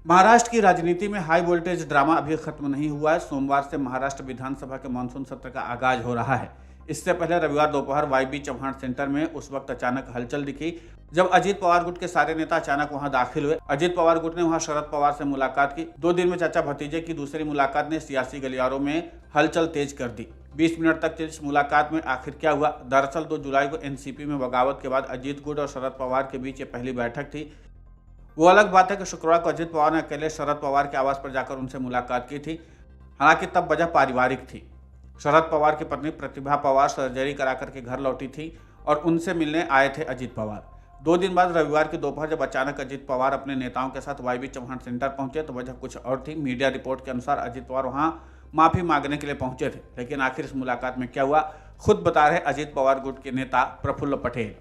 महाराष्ट्र की राजनीति में हाई वोल्टेज ड्रामा अभी खत्म नहीं हुआ है। सोमवार से महाराष्ट्र विधानसभा के मानसून सत्र का आगाज हो रहा है। इससे पहले रविवार दोपहर वाईबी चौहान सेंटर में उस वक्त अचानक हलचल दिखी जब अजीत पवार गुट के सारे नेता अचानक वहां दाखिल हुए। अजीत पवार गुट ने वहां शरद पवार से मुलाकात की। 2 दिन में चाचा भतीजे की दूसरी मुलाकात ने सियासी गलियारों में हलचल तेज कर दी। 20 मिनट तक चली इस मुलाकात में आखिर क्या हुआ? दरअसल 2 जुलाई को एनसीपी में बगावत के बाद अजीत गुट और शरद पवार के बीच ये पहली बैठक थी। वो अलग बात है कि शुक्रवार को अजीत पवार ने अकेले शरद पवार के आवास पर जाकर उनसे मुलाकात की थी। हालांकि तब वजह पारिवारिक थी। शरद पवार की पत्नी प्रतिभा पवार सर्जरी कराकर के घर लौटी थी और उनसे मिलने आए थे अजीत पवार। 2 दिन बाद रविवार की दोपहर जब अचानक अजीत पवार अपने नेताओं के साथ वाईबी चौहान सेंटर पहुंचे तो वजह कुछ और थी। मीडिया रिपोर्ट के अनुसार अजीत पवार वहां माफी मांगने के लिए पहुंचे थे, लेकिन आखिर इस मुलाकात में क्या हुआ, खुद बता रहे अजीत पवार गुट के नेता प्रफुल्ल पटेल।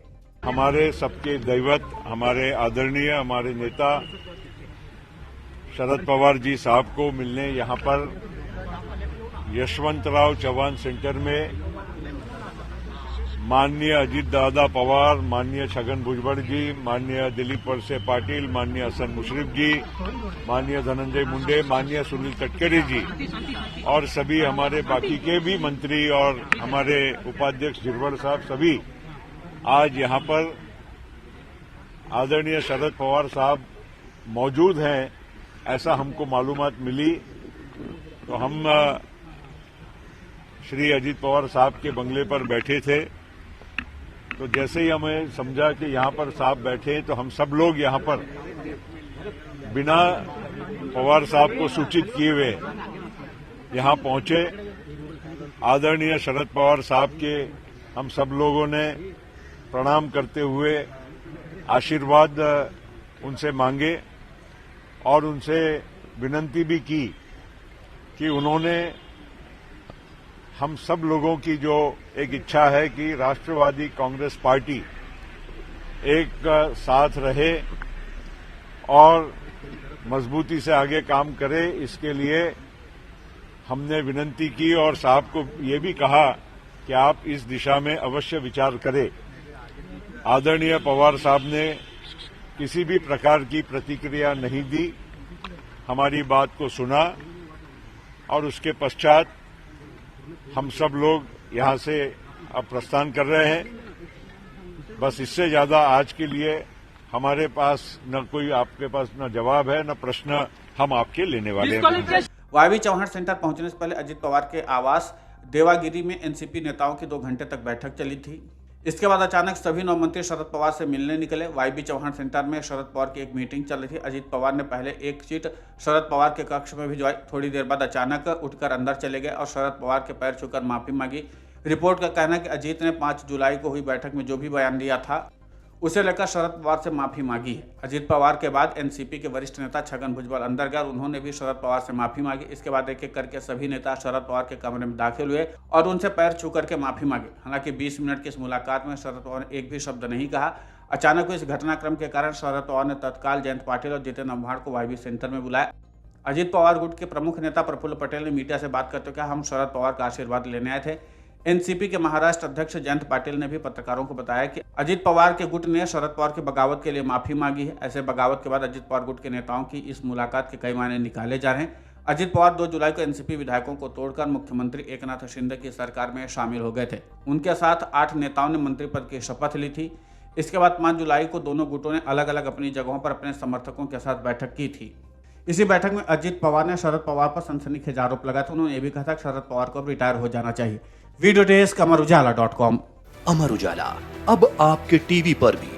हमारे सबके दैवत, हमारे आदरणीय, हमारे नेता शरद पवार जी साहब को मिलने यहाँ पर यशवंतराव चौहान सेंटर में माननीय अजीत दादा पवार, माननीय छगन भुजबल जी, माननीय दिलीप वलसे पाटिल, माननीय हसन मुशर्रफ जी, माननीय धनंजय मुंडे, माननीय सुनील तटकरे जी और सभी हमारे बाकी के भी मंत्री और हमारे उपाध्यक्ष झिरवल साहब सभी आज यहाँ पर आदरणीय शरद पवार साहब मौजूद हैं, ऐसा हमको मालूमात मिली। तो हम श्री अजीत पवार साहब के बंगले पर बैठे थे, तो जैसे ही हमें समझा कि यहाँ पर साहब बैठे हैं तो हम सब लोग यहाँ पर बिना पवार साहब को सूचित किए हुए यहाँ पहुंचे। आदरणीय शरद पवार साहब के हम सब लोगों ने प्रणाम करते हुए आशीर्वाद उनसे मांगे और उनसे विनती भी की कि उन्होंने हम सब लोगों की जो एक इच्छा है कि राष्ट्रवादी कांग्रेस पार्टी एक साथ रहे और मजबूती से आगे काम करे, इसके लिए हमने विनती की और साहब को ये भी कहा कि आप इस दिशा में अवश्य विचार करें। आदरणीय पवार साहब ने किसी भी प्रकार की प्रतिक्रिया नहीं दी, हमारी बात को सुना और उसके पश्चात हम सब लोग यहां से अब प्रस्थान कर रहे हैं। बस इससे ज्यादा आज के लिए हमारे पास न कोई आपके पास न जवाब है न प्रश्न हम आपके लेने वाले हैं। वाईबी चौहान सेंटर पहुंचने से पहले अजीत पवार के आवास देवागिरी में एनसीपी नेताओं की 2 घंटे तक बैठक चली थी। इसके बाद अचानक सभी 9 मंत्री शरद पवार से मिलने निकले। वाईबी चौहान सेंटर में शरद पवार की एक मीटिंग चल रही थी। अजीत पवार ने पहले एक सीट शरद पवार के कक्ष में भिजवाई। थोड़ी देर बाद अचानक उठकर अंदर चले गए और शरद पवार के पैर छूकर माफी मांगी। रिपोर्ट का कहना है कि अजीत ने 5 जुलाई को हुई बैठक में जो भी बयान दिया था उसे लेकर शरद पवार से माफी मांगी है। अजीत पवार के बाद एनसीपी के वरिष्ठ नेता छगन भुजबल अंदर गए और उन्होंने भी शरद पवार से माफी मांगी। इसके बाद एक एक करके सभी नेता शरद पवार के कमरे में दाखिल हुए और उनसे पैर छू करके माफी मांगी। हालांकि 20 मिनट की इस मुलाकात में शरद पवार ने एक भी शब्द नहीं कहा। अचानक हुए इस घटनाक्रम के कारण शरद पवार ने तत्काल जयंत पाटिल और जितेंद्र आव्हाड को वाईबी सेंटर में बुलाया। अजीत पवार गुट के प्रमुख नेता प्रफुल्ल पटेल ने मीडिया से बात करते हुए कहा, हम शरद पवार का आशीर्वाद लेने आए थे। एनसीपी के महाराष्ट्र अध्यक्ष जयंत पाटिल ने भी पत्रकारों को बताया कि अजीत पवार के गुट ने शरद पवार की बगावत के लिए माफी मांगी है। ऐसे बगावत के बाद अजीत पवार गुट के नेताओं की इस मुलाकात के कई मायने निकाले जा रहे हैं। अजीत पवार 2 जुलाई को एनसीपी विधायकों को तोड़कर मुख्यमंत्री एकनाथ शिंदे की सरकार में शामिल हो गए थे। उनके साथ 8 नेताओं ने मंत्री पद की शपथ ली थी। इसके बाद 5 जुलाई को दोनों गुटों ने अलग अलग अपनी जगहों पर अपने समर्थकों के साथ बैठक की थी। इसी बैठक में अजीत पवार ने शरद पवार पर सनसनीखेज आरोप लगाया था। उन्होंने ये भी कहा था कि शरद पवार को अब रिटायर हो जाना चाहिए। Video desk अमरुजाला.com। अमर उजाला अब आपके टीवी पर भी।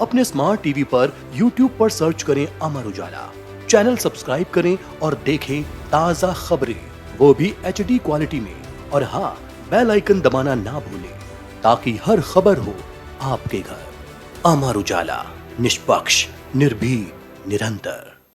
अपने स्मार्ट टीवी पर YouTube पर सर्च करें अमर उजाला, चैनल सब्सक्राइब करें और देखें ताजा खबरें, वो भी HD क्वालिटी में। और हाँ, बेल आइकन दबाना ना भूलें ताकि हर खबर हो आपके घर। अमर उजाला, निष्पक्ष, निर्भीक, निरंतर।